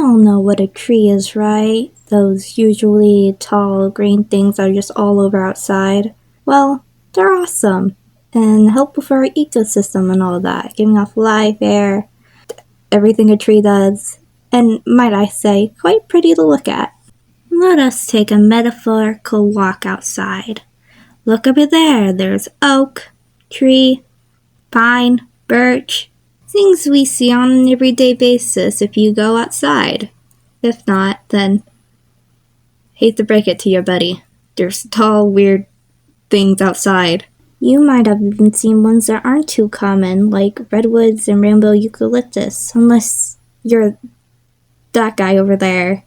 all know what a tree is, right? Those usually tall green things that are just all over outside. Well, they're awesome and help with our ecosystem and all that, giving off life, air, everything a tree does, and might I say, quite pretty to look at. Let us take a metaphorical walk outside. Look over there, there's oak, tree, pine, birch, things we see on an everyday basis if you go outside. If not, then hate to break it to you, buddy. There's tall, weird things outside. You might have even seen ones that aren't too common, like redwoods and rainbow eucalyptus, unless you're that guy over there.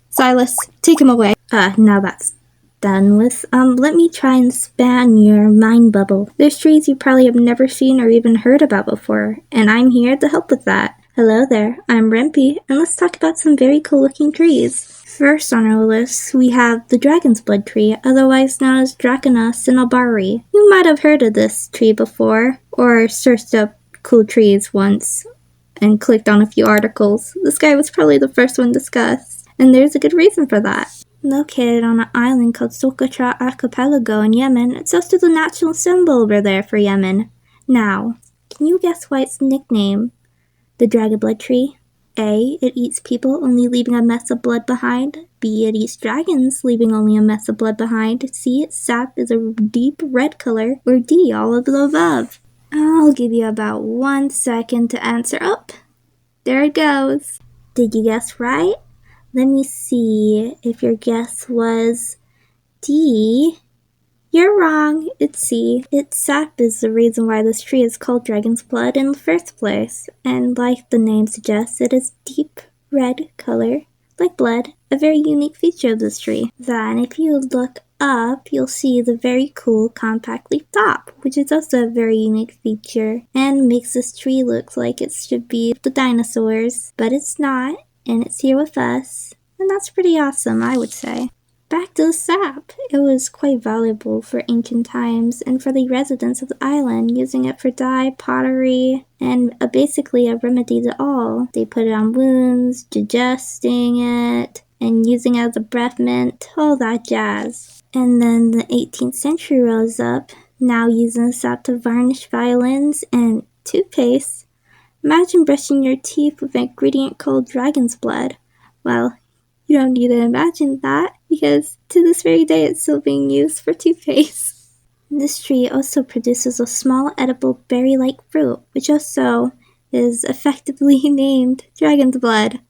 Silas, take him away. Now that's done with. Let me try and span your mind bubble. There's trees you probably have never seen or even heard about before, and I'm here to help with that. Hello there, I'm Rempy, and let's talk about some very cool looking trees. First on our list, we have the dragon's blood tree, otherwise known as Dracona cinnabari. You might have heard of this tree before, or searched up cool trees once, and clicked on a few articles. This guy was probably the first one discussed, and there's a good reason for that. Located on an island called Socotra Archipelago in Yemen, it's also the national symbol over there for Yemen. Now, can you guess why it's nicknamed the dragon blood tree? A. It eats people, only leaving a mess of blood behind. B. It eats dragons, leaving only a mess of blood behind. C. Its sap is a deep red color. Or D. All of the above. I'll give you about 1 second to answer. Oh, there it goes. Did you guess right? Let me see if your guess was D. You're wrong. It's C. Its sap is the reason why this tree is called dragon's blood in the first place. And like the name suggests, it is deep red color, like blood, a very unique feature of this tree. Then if you look up, you'll see the very cool compact leaf top, which is also a very unique feature and makes this tree look like it should be the dinosaurs, but it's not, and it's here with us, and that's pretty awesome, I would say. Back to the sap. It was quite valuable for ancient times and for the residents of the island, using it for dye, pottery, and basically a remedy to all. They put it on wounds, digesting it, and using it as a breath mint, all that jazz. And then the 18th century rose up, now using the sap to varnish violins and toothpaste. Imagine brushing your teeth with an ingredient called dragon's blood. Well, you don't need to imagine that, because to this very day it's still being used for toothpaste. This tree also produces a small edible berry-like fruit, which also is effectively named dragon's blood.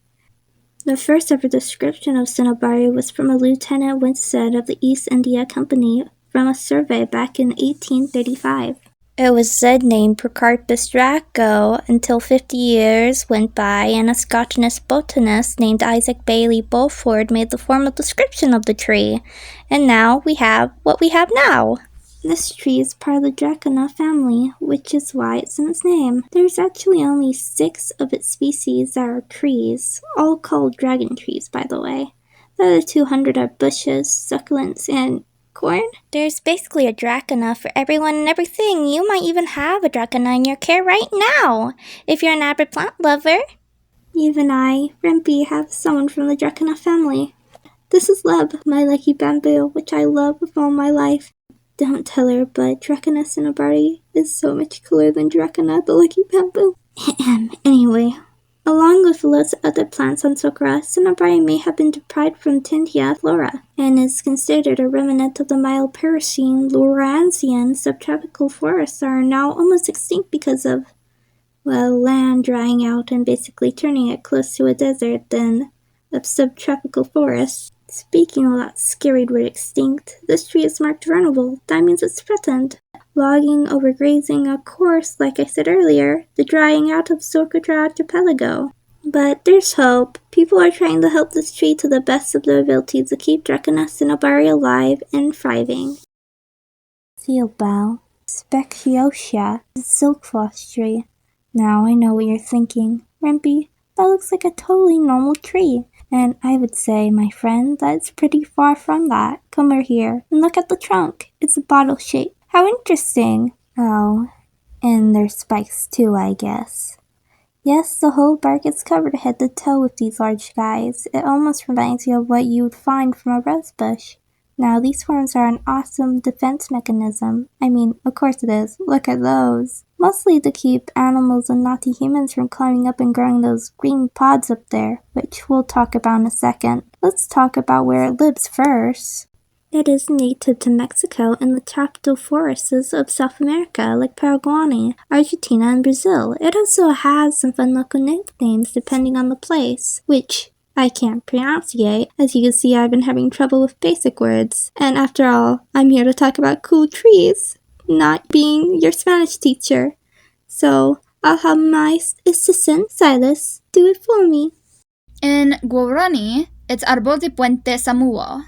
The first ever description of cinnabari was from a Lieutenant Winstead of the East India Company from a survey back in 1835. It was then named Procarpus draco until 50 years went by and a Scottish botanist named Isaac Bailey Beaufort made the formal description of the tree. And now we have what we have now. This tree is part of the Dracona family, which is why it's in its name. There's actually only 6 of its species that are trees, all called dragon trees, by the way. The other 200 are bushes, succulents, and corn. There's basically a Dracona for everyone and everything. You might even have a Dracona in your care right now, if you're an avid plant lover. Even I, Rempy, have someone from the Dracona family. This is Leb, my lucky bamboo, which I love with all my life. Don't tell her, but Dracona cinnabari is so much cooler than Dracona the lucky bamboo. Anyway, along with lots of other plants on Socotra, cinnabari may have been deprived from Tindia flora, and is considered a remnant of the Mild-Pericene Laurentian subtropical forests that are now almost extinct because of, well, land drying out and basically turning it close to a desert then of subtropical forests. Speaking of that scary word extinct, this tree is marked vulnerable. That means it's threatened. Logging, overgrazing, of course, like I said earlier, the drying out of Socotra Archipelago. But there's hope. People are trying to help this tree to the best of their ability to keep Dracona cinnabari alive and thriving. Theobal, Speciosa, the silk floss tree. Now I know what you're thinking. Rempy, that looks like a totally normal tree. And I would say, my friend, that it's pretty far from that. Come over here and look at the trunk. It's a bottle shape. How interesting. Oh, and there's spikes too, I guess. Yes, the whole bark is covered head to toe with these large guys. It almost reminds you of what you would find from a rose bush. Now, these worms are an awesome defense mechanism. I mean, of course it is. Look at those. Mostly to keep animals and naughty humans from climbing up and growing those green pods up there, which we'll talk about in a second. Let's talk about where it lives first. It is native to Mexico and the tropical forests of South America, like Paraguay, Argentina, and Brazil. It also has some fun local nicknames depending on the place, which I can't pronounce yet. As you can see, I've been having trouble with basic words. And after all, I'm here to talk about cool trees, not being your Spanish teacher. So I'll have my assistant, Silas, do it for me. In Guarani, it's Arbol de Puente Samuo.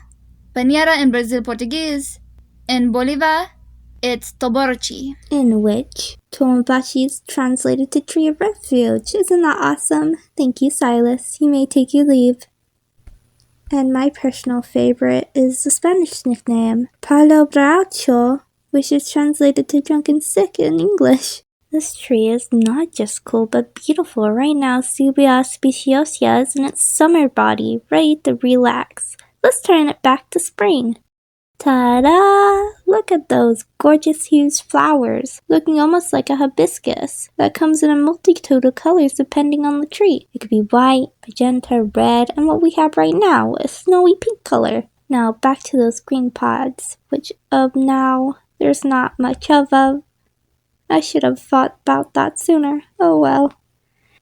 Paneira in Brazil Portuguese. In Bolivar, it's Toborchi. In which Tomobachi is translated to Tree of Refuge. Isn't that awesome? Thank you, Silas. You may take your leave. And my personal favorite is the Spanish nickname, Palo Bracho, which is translated to drunken sick in English. This tree is not just cool but beautiful. Right now, Subia speciosa is in its summer body, ready to relax. Let's turn it back to spring. Ta-da! Look at those gorgeous hued flowers, looking almost like a hibiscus, that comes in a multitude of colors depending on the tree. It could be white, magenta, red, and what we have right now, a snowy pink color. Now back to those green pods, which now there's not much of. I should have thought about that sooner. Oh well.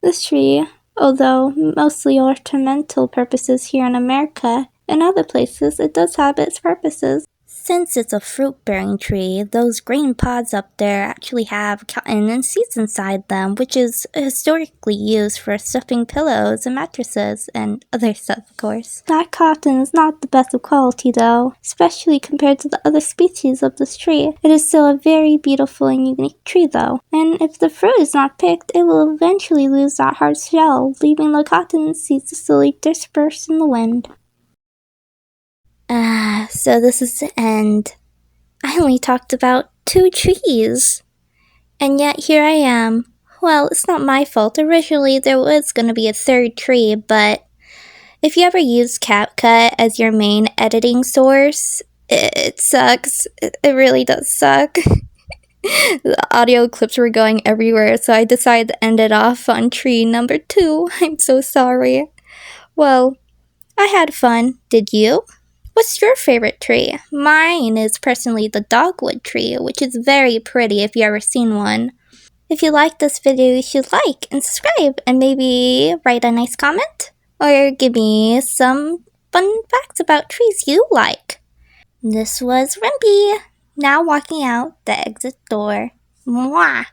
This tree, although mostly ornamental purposes here in America, in other places it does have its purposes. Since it's a fruit-bearing tree, those green pods up there actually have cotton and seeds inside them, which is historically used for stuffing pillows and mattresses, and other stuff, of course. That cotton is not the best of quality, though, especially compared to the other species of this tree. It is still a very beautiful and unique tree, though, and if the fruit is not picked, it will eventually lose that hard shell, leaving the cotton and seeds to slowly disperse in the wind. So this is the end. I only talked about 2 trees. And yet here I am. Well, it's not my fault. Originally there was going to be a 3rd tree, but if you ever use CapCut as your main editing source, it sucks. It really does suck. The audio clips were going everywhere, so I decided to end it off on tree number 2. I'm so sorry. Well, I had fun. Did you? What's your favorite tree? Mine is personally the dogwood tree, which is very pretty if you've ever seen one. If you like this video, you should like and subscribe and maybe write a nice comment or give me some fun facts about trees you like. This was Rimpy, now walking out the exit door. Mwah!